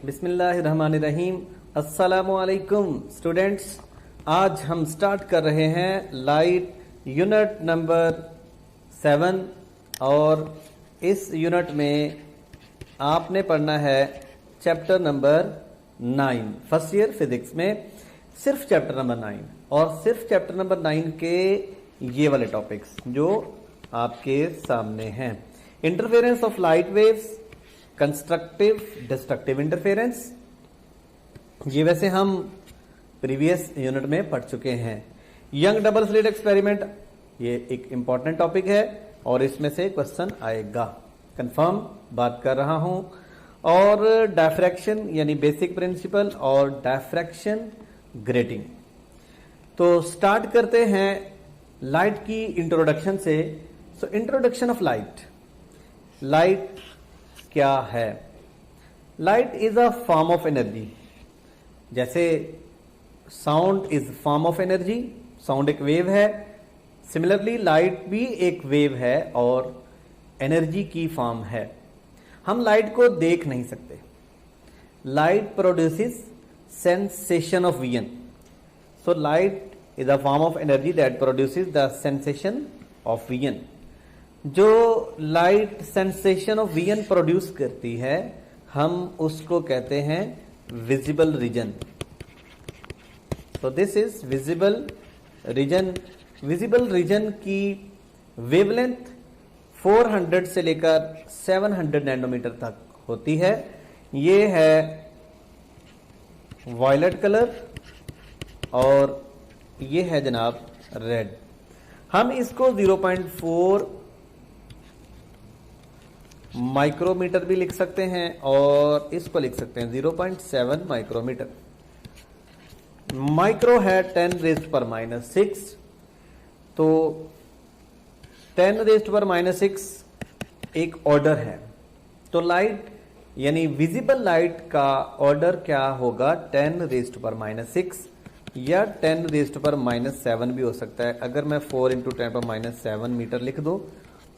बिस्मिल्लाहिर्रहमानिर्रहीम। अस्सलामुअलैकुम स्टूडेंट्स, आज हम स्टार्ट कर रहे हैं लाइट यूनिट नंबर 7 और इस यूनिट में आपने पढ़ना है chapter number 9 first year physics में। सिर्फ चैप्टर नंबर 9 और सिर्फ चैप्टर नंबर 9 के ये वाले टॉपिक्स जो आपके सामने हैं। Interference of light waves, constructive destructive interference, ये वैसे हम प्रीवियस यूनिट में पढ़ चुके हैं। यंग डबल स्लिट एक्सपेरिमेंट, ये एक इंपॉर्टेंट टॉपिक है और इसमें से क्वेश्चन आएगा, कंफर्म बात कर रहा हूं। और डायफ्रैक्शन यानी बेसिक प्रिंसिपल और डायफ्रैक्शन ग्रेटिंग। तो स्टार्ट करते हैं लाइट की इंट्रोडक्शन से। So introduction of light. Light क्या है? Light is a form of energy. जैसे sound is form of energy, sound एक वेव है, सिमिलरली लाइट भी एक वेव है और एनर्जी की फॉर्म है। हम लाइट को देख नहीं सकते। Light produces sensation of vision. So light is a form of energy that produces the sensation of vision. जो light sensation of vision produce करती है हम उसको कहते हैं विजिबल रीजन। तो this is visible region. Visible region की wavelength 400 से लेकर 700 नैनोमीटर तक होती है। ये है वायलेट कलर और ये है जनाब रेड। हम इसको 0.4 माइक्रोमीटर भी लिख सकते हैं और इसको लिख सकते हैं 0.7 माइक्रोमीटर। माइक्रो है 10⁻⁻⁶, तो 10⁻⁻�6 एक ऑर्डर है। तो लाइट यानी विजिबल लाइट का ऑर्डर क्या होगा? 10⁻⁻⁶ या 10⁻⁻7 भी हो सकता है। अगर मैं 4 × 10⁻7 मीटर लिख दूं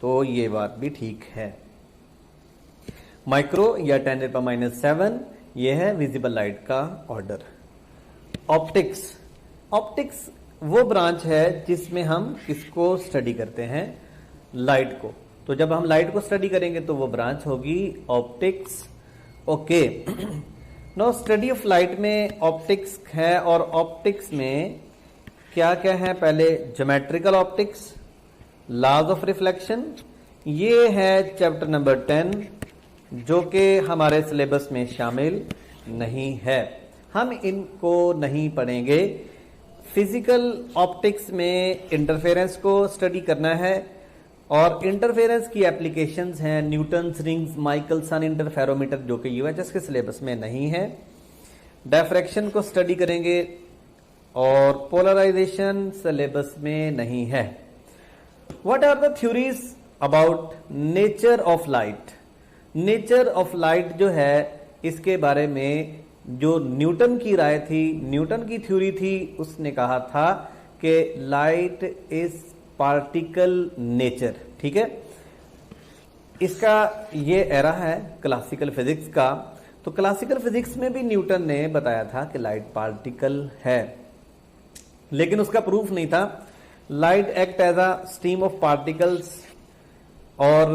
तो ये बात भी ठीक है। माइक्रो या 10⁻7 ये है विजिबल लाइट का ऑर्डर। ऑप्टिक्स। ऑप्टिक्स वो ब्रांच है जिसमें हम किसको स्टडी करते हैं? लाइट को। तो जब हम लाइट को स्टडी करेंगे तो वो ब्रांच होगी optics. Okay, no study of light में ऑप्टिक्स है और ऑप्टिक्स में क्या क्या है? पहले geometrical optics, laws of reflection, ये है चैप्टर नंबर 10 जो कि हमारे सिलेबस में शामिल नहीं है, हम इनको नहीं पढ़ेंगे। फिजिकल ऑप्टिक्स में इंटरफेरेंस को स्टडी करना है और इंटरफेरेंस की एप्लीकेशंस हैं न्यूटन्स रिंग्स, माइकलसन इंटरफेरोमीटर जो कि यूएचएस के सिलेबस में नहीं है। डायफ्रैक्शन को स्टडी करेंगे और पोलराइजेशन सिलेबस में नहीं है। What are the theories about nature of light? Nature of light जो है इसके बारे में जो न्यूटन की राय थी, न्यूटन की थ्योरी थी, उसने कहा था कि लाइट इज पार्टिकल नेचर। ठीक है, इसका ये एरा है क्लासिकल फिजिक्स का। तो क्लासिकल फिजिक्स में भी न्यूटन ने बताया था कि लाइट पार्टिकल है, लेकिन उसका प्रूफ नहीं था। Light act as a stream of particles. और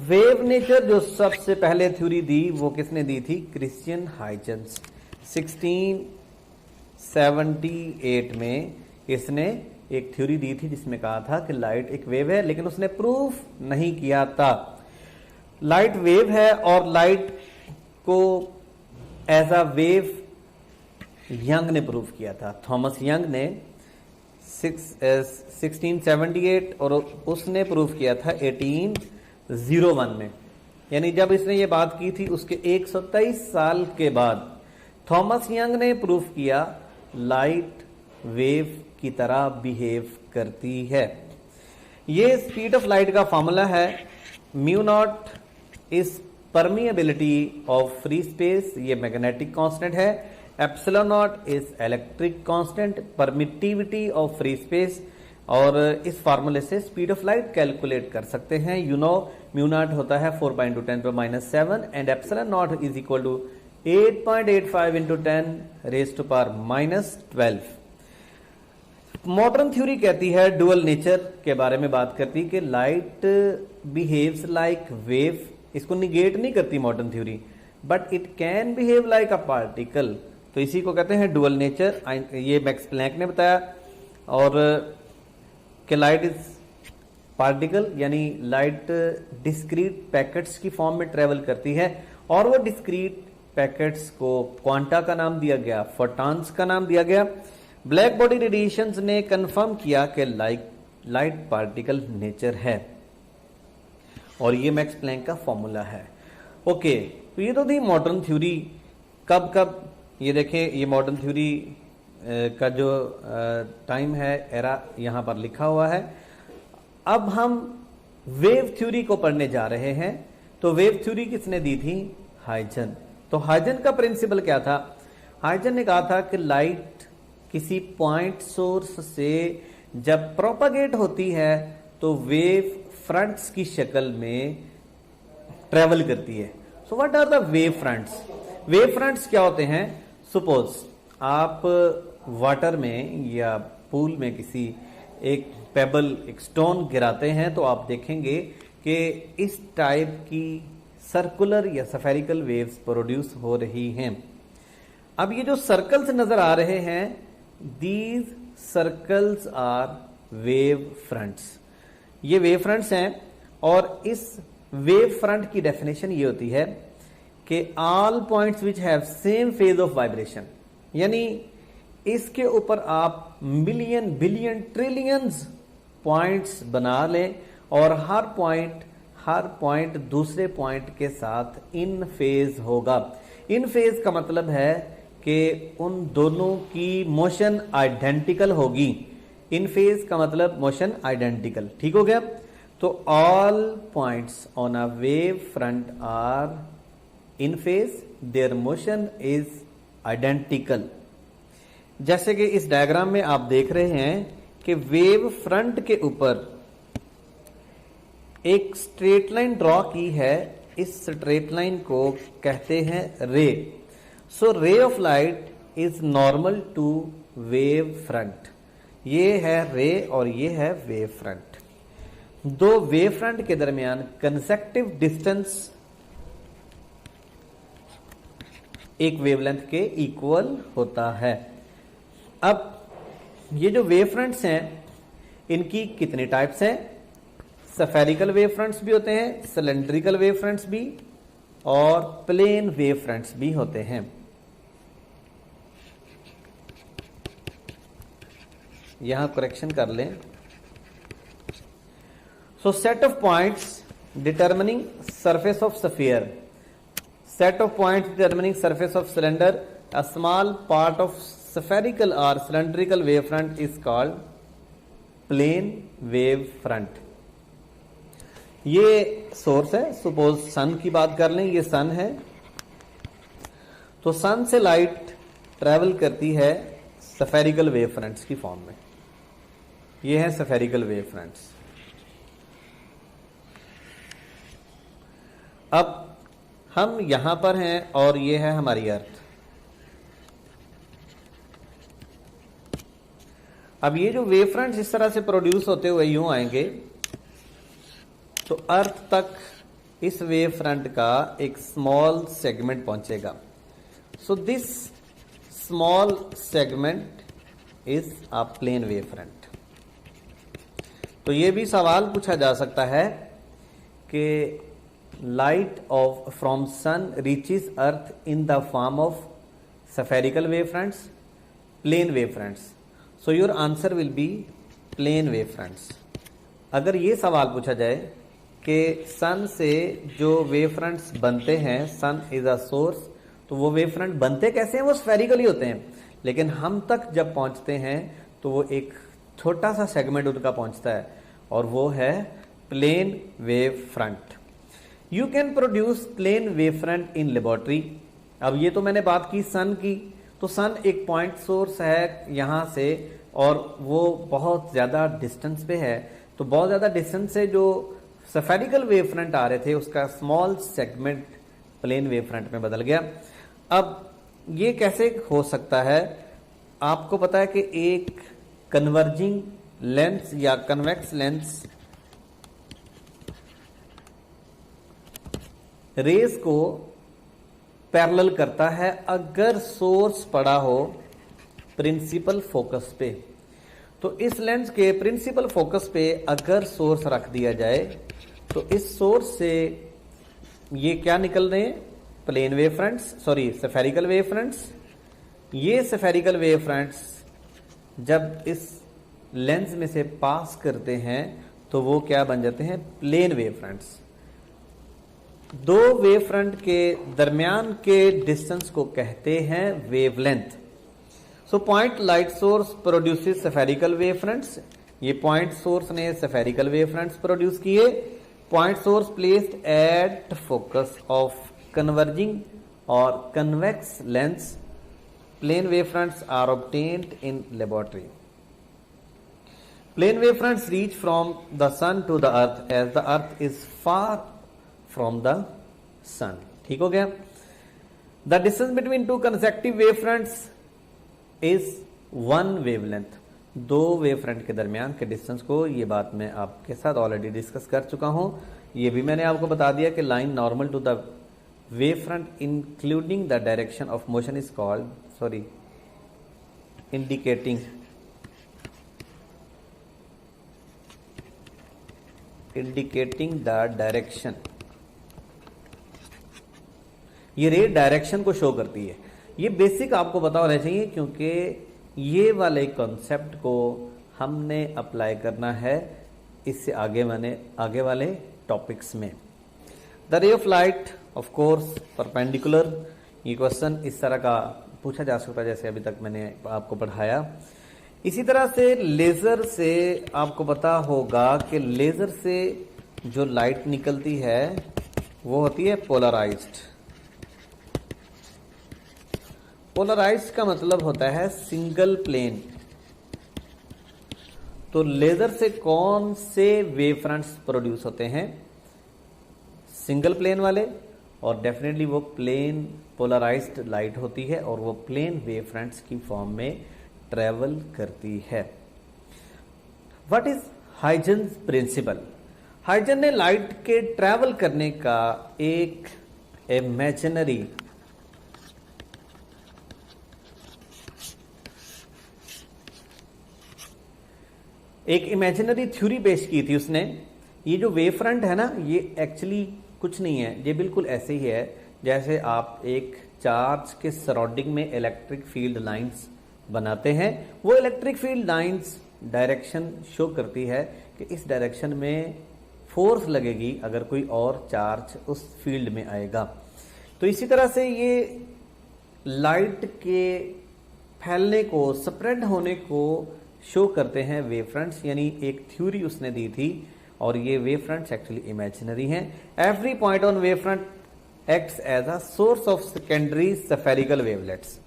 वेव नेचर जो सबसे पहले थ्योरी दी वो किसने दी थी? Christian Huygens. 1678 में इसने एक थ्योरी दी थी जिसमें कहा था कि लाइट एक वेव है, लेकिन उसने प्रूफ नहीं किया था। लाइट वेव है और लाइट को एज अ वेव यंग ने प्रूफ किया था। थॉमस यंग ने 1678 और उसने प्रूफ किया था 1801 में। यानी जब इसने ये बात की थी उसके 123 साल के बाद थॉमस यंग ने प्रूफ किया लाइट वेव की तरह बिहेव करती है। ये स्पीड ऑफ लाइट का फॉर्मूला है μ0 is permeability of free space, ये मैग्नेटिक कांस्टेंट है। Epsilon naught is electric constant, permittivity of free space. और इस फार्मूले से स्पीड ऑफ लाइट कैलकुलेट कर सकते हैं। यू नो म्यू नॉट होता है 4 × 10⁻⁷ and epsilon naught is equal to 8.85 into 10 raise to power -12। Modern theory कहती है, डुअल नेचर के बारे में बात करती है कि लाइट बिहेव्स लाइक वेव। इसको निगेट नहीं करती modern theory, but it can behave like a particle. तो इसी को कहते हैं डुअल नेचर। ये मैक्स प्लैंक ने बताया। और कि लाइट इज पार्टिकल, यानी लाइट डिस्क्रीट पैकेट्स की फॉर्म में ट्रेवल करती है, और वो डिस्क्रीट पैकेट्स को क्वांटा का नाम दिया गया, फोटॉन्स का नाम दिया गया। ब्लैक बॉडी रेडिएशंस ने कंफर्म किया कि लाइट पार्टिकल नेचर है, और ये मैक्स प्लैंक का फॉर्मूला है। ओके, तो ये तो थी मॉडर्न थ्योरी। कब कब ये देखें, ये मॉडर्न थ्योरी का जो टाइम है, एरा यहां पर लिखा हुआ है। अब हम वेव थ्योरी को पढ़ने जा रहे हैं। तो वेव थ्योरी किसने दी थी? हाइजन। तो हाइजन का प्रिंसिपल क्या था? हाइजन ने कहा था कि लाइट किसी पॉइंट सोर्स से जब प्रोपागेट होती है तो वेव फ्रंट्स की शक्ल में ट्रेवल करती है। So what are the wave fronts? Wave fronts क्या होते हैं? सपोज आप वाटर में या पूल में किसी एक पेबल, एक स्टोन गिराते हैं, तो आप देखेंगे कि इस टाइप की सर्कुलर या स्फेरिकल वेव्स प्रोड्यूस हो रही हैं। अब ये जो सर्कल्स नजर आ रहे हैं, these circles are wave fronts. ये वेव फ्रंट्स हैं, और इस वेव फ्रंट की डेफिनेशन ये होती है कि all points which have same phase of vibration, यानी इसके ऊपर आप मिलियन, बिलियन, ट्रिलियंस पॉइंट्स बना लें, और हर पॉइंट दूसरे पॉइंट के साथ इन फेज होगा। इन फेज का मतलब है कि उन दोनों की मोशन आइडेंटिकल होगी। इन फेज का मतलब मोशन आइडेंटिकल। ठीक हो गया? तो all points on a wave front are in phase, their motion is identical. जैसे कि इस डायग्राम में आप देख रहे हैं कि वेव फ्रंट के ऊपर एक स्ट्रेट लाइन ड्रॉ की है। इस स्ट्रेट लाइन को कहते हैं ray. So ray of light is normal to wave front. ये है रे और ये है वेव फ्रंट। दो वेव फ्रंट के दरमियान कंसेक्टिव डिस्टेंस एक वेवलेंथ के इक्वल होता है। अब ये जो वेव फ्रंट्स हैं, इनकी कितने टाइप्स हैं? स्फेरिकल वेव फ्रंट्स भी होते हैं, सिलेंड्रिकल वेव फ्रंट्स भी, और प्लेन वेव फ्रंट्स भी होते हैं। यहां करेक्शन कर लें। सो set of points determining surface of sphere, set of points determining surface of cylinder, a small part of spherical or cylindrical wavefront is called plane wave front। ये source है। Suppose सन की बात कर लें, ये सन है। तो सन से लाइट ट्रेवल करती है स्फेरिकल वेव फ्रंट्स की फॉर्म में। ये है स्फेरिकल वेव फ्रंट्स। अब हम यहां पर हैं और ये है हमारी अर्थ। अब ये जो वेव फ्रंट्स इस तरह से प्रोड्यूस होते हुए यूं आएंगे, तो अर्थ तक इस वेव फ्रंट का एक स्मॉल सेगमेंट पहुंचेगा। So this small segment is a plane wave front. तो ये भी सवाल पूछा जा सकता है कि light from sun reaches earth in the form of spherical wave fronts, plane wave fronts. So your answer will be plane wave fronts। अगर ये सवाल पूछा जाए कि सन से जो वेव फ्रंट्स बनते हैं, सन इज अ सोर्स, तो वो वेव फ्रंट बनते कैसे हैं? वो स्फेरिकली होते हैं, लेकिन हम तक जब पहुंचते हैं तो वो एक छोटा सा सेगमेंट उनका पहुंचता है, और वो है plane wave front. You can produce plane wave front in laboratory. अब ये तो मैंने बात की सन की, तो सन एक पॉइंट सोर्स है यहां से, और वो बहुत ज्यादा डिस्टेंस पे है। तो बहुत ज्यादा डिस्टेंस से जो स्फेरिकल वेव फ्रंट आ रहे थे, उसका small segment plane wave front में बदल गया। अब ये कैसे हो सकता है? आपको पता है कि एक कन्वर्जिंग लेंस या कन्वेक्स लेंस रेस को पैरेलल करता है अगर सोर्स पड़ा हो प्रिंसिपल फोकस पे। तो इस लेंस के प्रिंसिपल फोकस पे अगर सोर्स रख दिया जाए तो इस सोर्स से ये क्या निकल रहे हैं? Plane wave fronts, sorry spherical wave fronts. ये स्फेरिकल वेव फ्रंट्स जब इस लेंस में से पास करते हैं तो वो क्या बन जाते हैं? Plane wave fronts. दो वेव फ्रंट के दरमियान के डिस्टेंस को कहते हैं wavelength. So point light source produces spherical wave fronts. ये पॉइंट सोर्स ने स्फेरिकल वेव फ्रंट्स प्रोड्यूस किए। Point source placed at focus of converging और convex lens plane wave fronts are obtained in laboratory. Plane wave fronts reach from the sun to the earth as the earth is far from the सन। ठीक हो गया? The distance between two consecutive wave fronts is 1 wavelength. दो wave front के दरमियान के distance को, ये बात मैं आपके साथ ऑलरेडी डिस्कस कर चुका हूं। ये भी मैंने आपको बता दिया कि line normal to the wave front including the direction of motion is called, sorry indicating the direction. ये रे डायरेक्शन को शो करती है। ये बेसिक आपको पता होना चाहिए क्योंकि ये वाले कॉन्सेप्ट को हमने अप्लाई करना है इससे आगे वाले टॉपिक्स में। द रे of light of course perpendicular. ये क्वेश्चन इस तरह का पूछा जा सकता है जैसे अभी तक मैंने आपको पढ़ाया। इसी तरह से लेजर से आपको पता होगा कि लेजर से जो लाइट निकलती है वो होती है पोलराइज्ड। पोलराइज्ड का मतलब होता है सिंगल प्लेन। तो लेजर से कौन से वेव फ्रंट्स प्रोड्यूस होते हैं? सिंगल प्लेन वाले, और डेफिनेटली वो प्लेन पोलराइज्ड लाइट होती है और वो प्लेन वेव फ्रंट्स की फॉर्म में ट्रेवल करती है। What is Huygens principle? Huygens ने लाइट के ट्रेवल करने का एक इमेजिनरी थ्योरी पेश की थी उसने। ये जो वेव फ्रंट है ना, ये एक्चुअली कुछ नहीं है, ये बिल्कुल ऐसे ही है जैसे आप एक चार्ज के सराउंडिंग में इलेक्ट्रिक फील्ड लाइंस बनाते हैं। वो electric field lines direction show करती है कि इस डायरेक्शन में फोर्स लगेगी अगर कोई और चार्ज उस फील्ड में आएगा। तो इसी तरह से ये लाइट के फैलने को, स्प्रेड होने को शो करते हैं वेव फ्रंट्स। यानी एक थ्योरी उसने दी थी और ये वेव फ्रंट्स एक्चुअली इमेजिनरी हैं। Every point on wave front acts as a source of secondary spherical wavelets.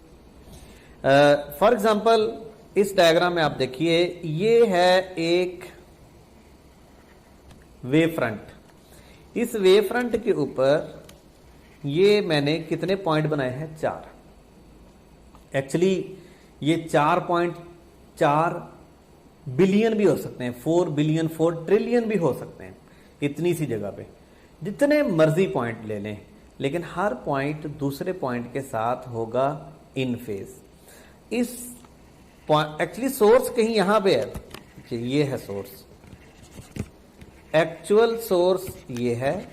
For example इस डायग्राम में आप देखिए, ये है एक वेव फ्रंट। इस वेव फ्रंट के ऊपर ये मैंने कितने पॉइंट बनाए हैं? 4। एक्चुअली ये 4.4 बिलियन भी हो सकते हैं, 4 बिलियन 4 ट्रिलियन भी हो सकते हैं। इतनी सी जगह पे जितने मर्जी पॉइंट ले लें, लेकिन हर पॉइंट दूसरे पॉइंट के साथ होगा इन फेज। इस एक्चुअली सोर्स कहीं यहां पे है, ये है सोर्स, एक्चुअल सोर्स ये है,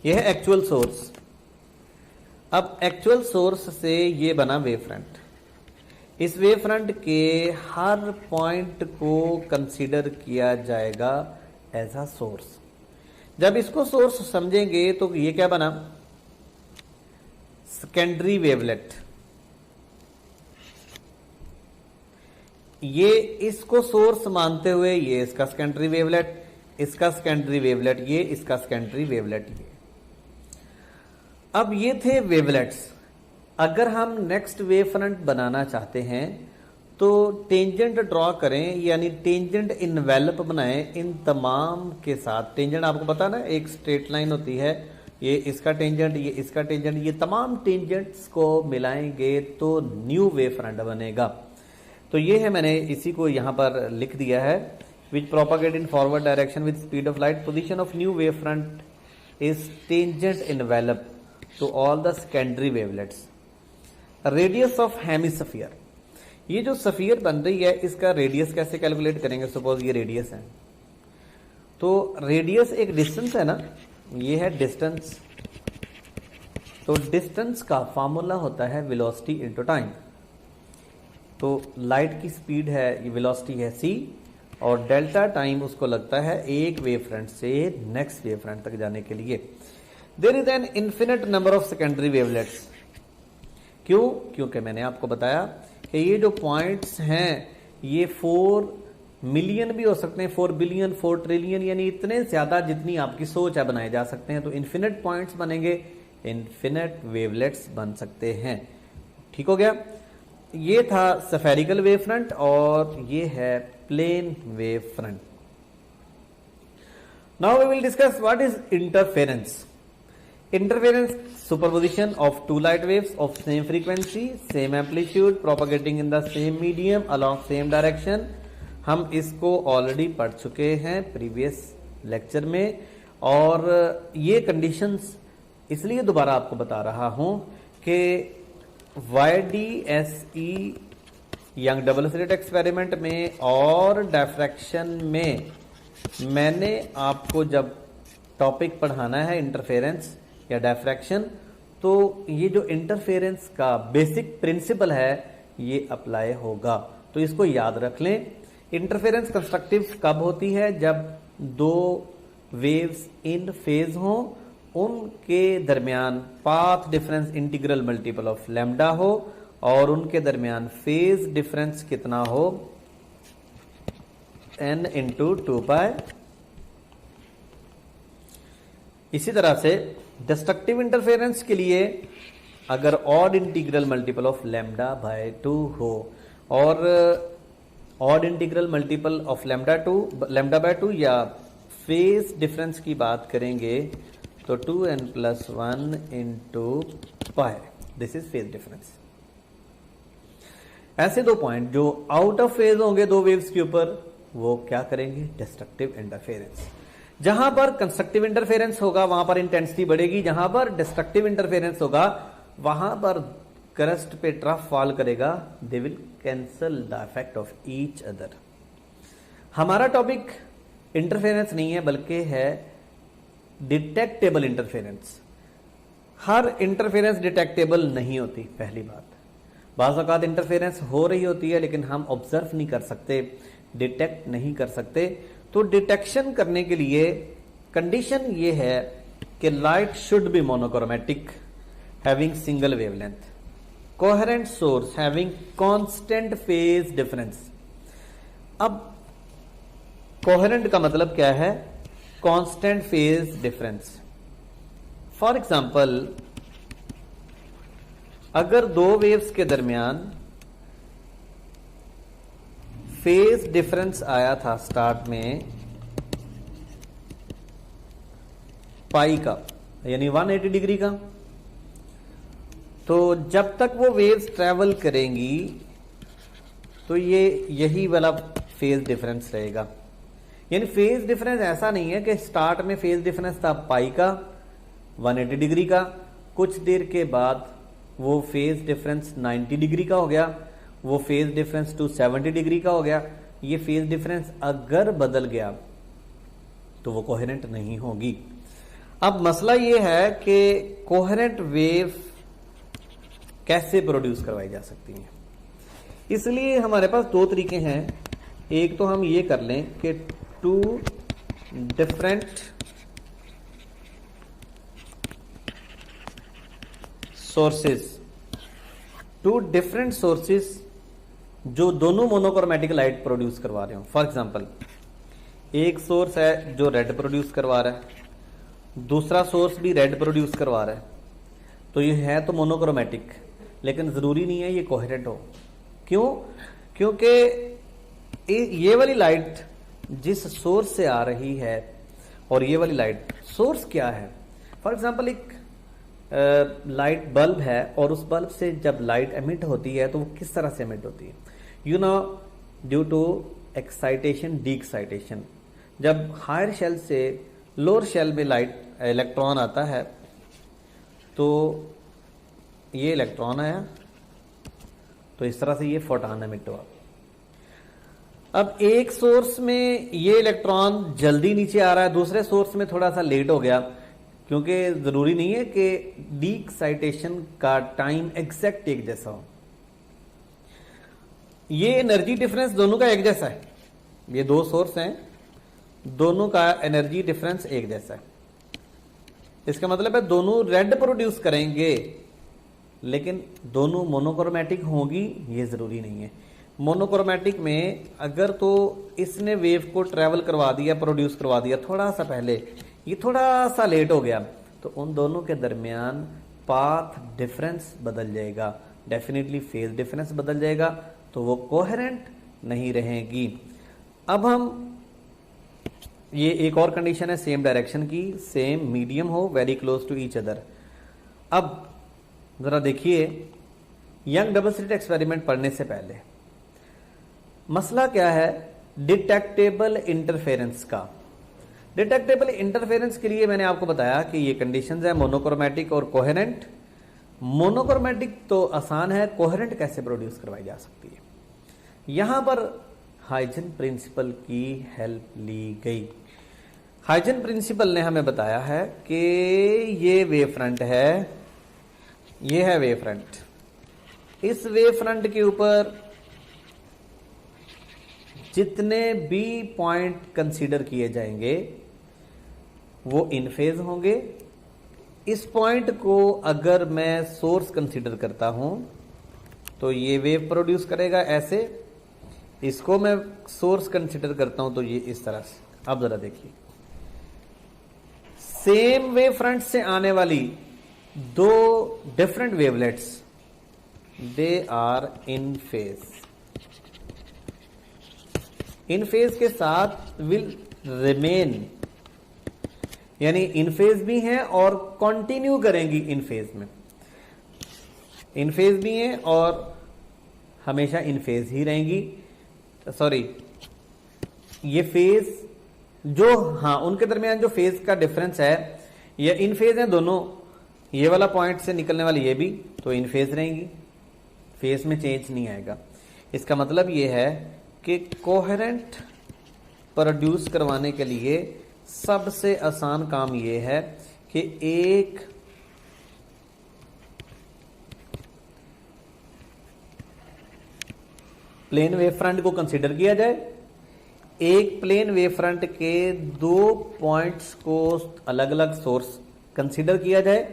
यह है एक्चुअल सोर्स। अब एक्चुअल सोर्स से ये बना वेव फ्रंट। इस वेव फ्रंट के हर पॉइंट को कंसीडर किया जाएगा एज अ सोर्स। जब इसको सोर्स समझेंगे तो ये क्या बना? Secondary wavelet. ये इसको सोर्स मानते हुए ये इसका सेकेंडरी वेवलेट, इसका सेकेंडरी वेवलेट, ये इसका सेकेंडरी वेवलेट, ये। अब ये थे वेवलेट्स। अगर हम नेक्स्ट वेव फ्रंट बनाना चाहते हैं तो टेंजेंट ड्रॉ करें, यानी टेंजेंट इनवेलप बनाएं इन तमाम के साथ। टेंजेंट आपको पता ना, एक स्ट्रेट लाइन होती है ये इसका टेंजेंट, ये इसका टेंजेंट, ये तमाम टेंजेंट्स को मिलाएंगे तो न्यू वेव फ्रंट बनेगा। तो ये है, मैंने इसी को यहाँ पर लिख दिया है, which propagate in forward direction with speed of light, position of new wave front is tangent envelope to all the secondary wavelets. Radius of hemisphere, ये जो सफियर बन रही है इसका रेडियस कैसे कैलकुलेट करेंगे? सपोज ये रेडियस है, तो रेडियस एक डिस्टेंस है ना, ये है डिस्टेंस, तो डिस्टेंस का फॉर्मूला होता है वेलोसिटी इनटू टाइम। तो लाइट की स्पीड है, ये वेलोसिटी है c, और डेल्टा टाइम उसको लगता है एक वेव फ्रंट से नेक्स्ट वेव फ्रंट तक जाने के लिए। There is an infinite number of secondary wavelets. क्यों? क्योंकि मैंने आपको बताया कि ये जो पॉइंट्स हैं ये 4 मिलियन भी हो सकते हैं, 4 बिलियन, 4 ट्रिलियन, यानी इतने ज्यादा जितनी आपकी सोच है बनाए जा सकते हैं। तो इन्फिनिट पॉइंट्स बनेंगे, इन्फिनिट वेवलेट्स बन सकते हैं। ठीक हो गया? ये था स्फेरिकल वेव फ्रंट और ये है plane wave front. Now we will discuss what is interference. Interference, superposition of two light waves of same frequency, same amplitude, propagating in the same medium along same direction। हम इसको already पढ़ चुके हैं previous lecture में, और ये conditions इसलिए दोबारा आपको बता रहा हूं कि YDSE young double slit experiment में और डिफ्रैक्शन में मैंने आपको जब टॉपिक पढ़ाना है इंटरफेरेंस या डिफ्रैक्शन, तो ये जो इंटरफेरेंस का बेसिक प्रिंसिपल है ये अप्लाई होगा। तो इसको याद रख लें। इंटरफेरेंस कंस्ट्रक्टिव कब होती है? जब दो वेव्स इन फेज हों, उनके दरमियान path difference integral multiple of lambda हो, और उनके दरमियान फेज डिफरेंस कितना हो? n into 2π। इसी तरह से डिस्ट्रक्टिव इंटरफेरेंस के लिए अगर odd integral multiple of lambda by 2 हो, और odd integral multiple of lambda by 2 या फेज डिफरेंस की बात करेंगे तो 2n+1 into pi, this is phase difference. ऐसे दो पॉइंट जो आउट ऑफ फेज होंगे दो वेव्स के ऊपर, वो क्या करेंगे? Destructive interference. जहां पर कंस्ट्रक्टिव इंटरफेरेंस होगा वहां पर इंटेंसिटी बढ़ेगी, जहां पर डिस्ट्रक्टिव इंटरफेरेंस होगा वहां पर क्रस्ट पे ट्रफ फॉल करेगा, they will cancel the effect of each other. हमारा टॉपिक इंटरफेरेंस नहीं है बल्कि है डिटेक्टेबल इंटरफेरेंस। हर इंटरफेरेंस डिटेक्टेबल नहीं होती, पहली बात। बाज़ औक़ात इंटरफेरेंस हो रही होती है लेकिन हम ऑब्जर्व नहीं कर सकते, डिटेक्ट नहीं कर सकते। तो डिटेक्शन करने के लिए कंडीशन ये है कि light should be monochromatic, having single wavelength, coherent source, having constant phase difference. अब कोहेरेंट का मतलब क्या है? Constant phase difference. For example, अगर दो वेव्स के दरमियान फेज डिफरेंस आया था स्टार्ट में पाई का, यानी 180 डिग्री का, तो जब तक वो वेव्स ट्रेवल करेंगी तो ये यही वाला फेज डिफरेंस रहेगा। यानी फेज डिफरेंस ऐसा नहीं है कि स्टार्ट में फेज डिफरेंस था पाई का 180 डिग्री का, कुछ देर के बाद वो फेज डिफरेंस 90 डिग्री का हो गया, वो फेज डिफरेंस 270 डिग्री का हो गया। ये फेज डिफरेंस अगर बदल गया तो वो कोहेरेंट नहीं होगी। अब मसला ये है कि कोहेरेंट वेव कैसे प्रोड्यूस करवाई जा सकती है। इसलिए हमारे पास दो तरीके हैं। एक तो हम ये कर लें कि टू डिफरेंट सोर्सेस जो दोनों मोनोक्रोमेटिक लाइट प्रोड्यूस करवा रहे हो। फॉर एग्जांपल, एक सोर्स है जो रेड प्रोड्यूस करवा रहा है, दूसरा सोर्स भी रेड प्रोड्यूस करवा रहा है, तो ये है तो मोनोक्रोमेटिक, लेकिन जरूरी नहीं है ये कोहेरेंट हो। क्यों? क्योंकि ये वाली लाइट जिस सोर्स से आ रही है और ये वाली लाइट, सोर्स क्या है? फॉर एग्जाम्पल एक लाइट बल्ब है और उस बल्ब से जब लाइट एमिट होती है तो वो किस तरह से एमिट होती है, you know, due to excitation de excitation. जब हायर शेल से लोअर शेल में लाइट इलेक्ट्रॉन आता है तो ये इलेक्ट्रॉन आया तो इस तरह से ये फोटॉन एमिट हुआ। अब एक सोर्स में ये इलेक्ट्रॉन जल्दी नीचे आ रहा है, दूसरे सोर्स में थोड़ा सा लेट हो गया, क्योंकि जरूरी नहीं है कि डी एक्साइटेशन का टाइम एग्जैक्ट एक जैसा हो। ये एनर्जी डिफरेंस दोनों का एक जैसा है, ये दो सोर्स हैं, दोनों का एनर्जी डिफरेंस एक जैसा है। इसका मतलब है दोनों रेड प्रोड्यूस करेंगे, लेकिन दोनों मोनोक्रोमैटिक होगी ये जरूरी नहीं है। मोनोक्रोमैटिक में अगर तो इसने वेव को ट्रेवल करवा दिया, प्रोड्यूस करवा दिया थोड़ा सा पहले, ये थोड़ा सा लेट हो गया, तो उन दोनों के दरमियान पाथ डिफरेंस बदल जाएगा, डेफिनेटली फेज डिफरेंस बदल जाएगा, तो वो कोहेरेंट नहीं रहेगी। अब हम ये एक और कंडीशन है सेम डायरेक्शन की, सेम मीडियम हो, very close to each other. अब जरा देखिए यंग डबल स्लिट एक्सपेरिमेंट पढ़ने से पहले मसला क्या है डिटेक्टेबल इंटरफेरेंस का। डिटेक्टेबल इंटरफेरेंस के लिए मैंने आपको बताया कि ये कंडीशंस है मोनोक्रोमैटिक और कोहेरेंट। मोनोक्रोमैटिक तो आसान है, कोहेरेंट कैसे प्रोड्यूस करवाई जा सकती है, यहां पर हाइजन प्रिंसिपल की हेल्प ली गई। हाइजन प्रिंसिपल ने हमें बताया है कि ये वेव फ्रंट है, ये है वेव फ्रंट। इस वेव फ्रंट के ऊपर जितने भी पॉइंट कंसीडर किए जाएंगे वो इन फेज होंगे। इस पॉइंट को अगर मैं सोर्स कंसीडर करता हूं तो ये वेव प्रोड्यूस करेगा ऐसे, इसको मैं सोर्स कंसीडर करता हूं तो ये इस तरह से। अब जरा देखिए सेम वेव फ्रंट से आने वाली दो different wavelets, they are in phase. In phase के साथ विल रिमेन, यानी इन फेज भी हैं और कंटिन्यू करेंगी इन फेज में। इन फेज भी हैं और हमेशा इन फेज ही रहेंगी। सॉरी, ये फेज जो, हाँ, उनके दरमियान जो फेज का डिफरेंस है, ये इन फेज है दोनों, ये वाला पॉइंट से निकलने वाली ये भी, तो इन फेज रहेंगी, फेज में चेंज नहीं आएगा। इसका मतलब ये है कि कोहेरेंट प्रोड्यूस करवाने के लिए सबसे आसान काम ये है कि एक प्लेन वेव फ्रंट को कंसीडर किया जाए, एक प्लेन वेव फ्रंट के दो पॉइंट्स को अलग अलग सोर्स कंसीडर किया जाए,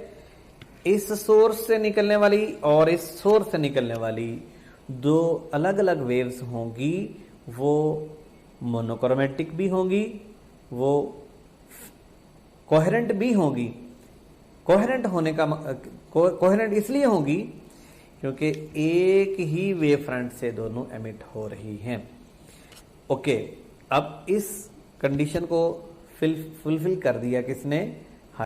इस सोर्स से निकलने वाली और इस सोर्स से निकलने वाली दो अलग अलग वेव्स होंगी, वो मोनोक्रोमैटिक भी होंगी, वो कोहेरेंट भी होंगी। कोहेरेंट होने का कोहेरेंट इसलिए होंगी क्योंकि एक ही वेव फ्रंट से दोनों एमिट हो रही हैं। ओके, अब इस कंडीशन को फुलफिल कर दिया किसने,